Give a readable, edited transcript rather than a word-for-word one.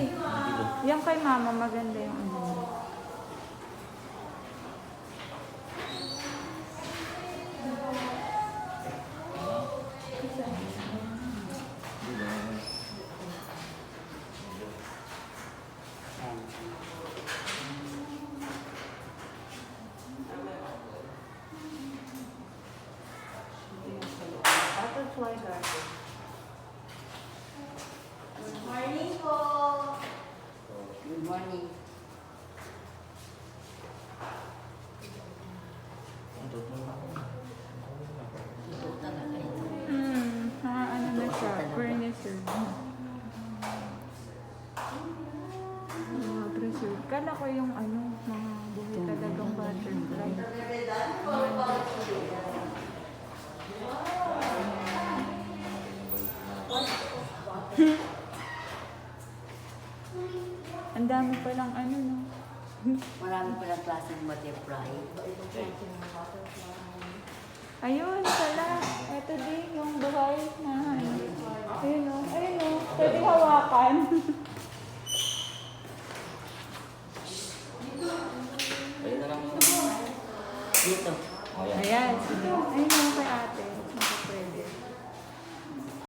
Hindi. Yan kay mama, maganda yung ano. Butterfly garden. Good morning po. Good morning. Ano na siya, furniture. Mga preserve. Kala ko yung ano, mga buhay talagang butterfly. Ang dami palang ano, no? Marami palang klaseng butterfly. Ayun, pala. Ito din, yung buhay na ano. Ayun, no? Ayun, no? Pwede hawakan. Dito. Ayan, sige. Ayun, no, kay ate.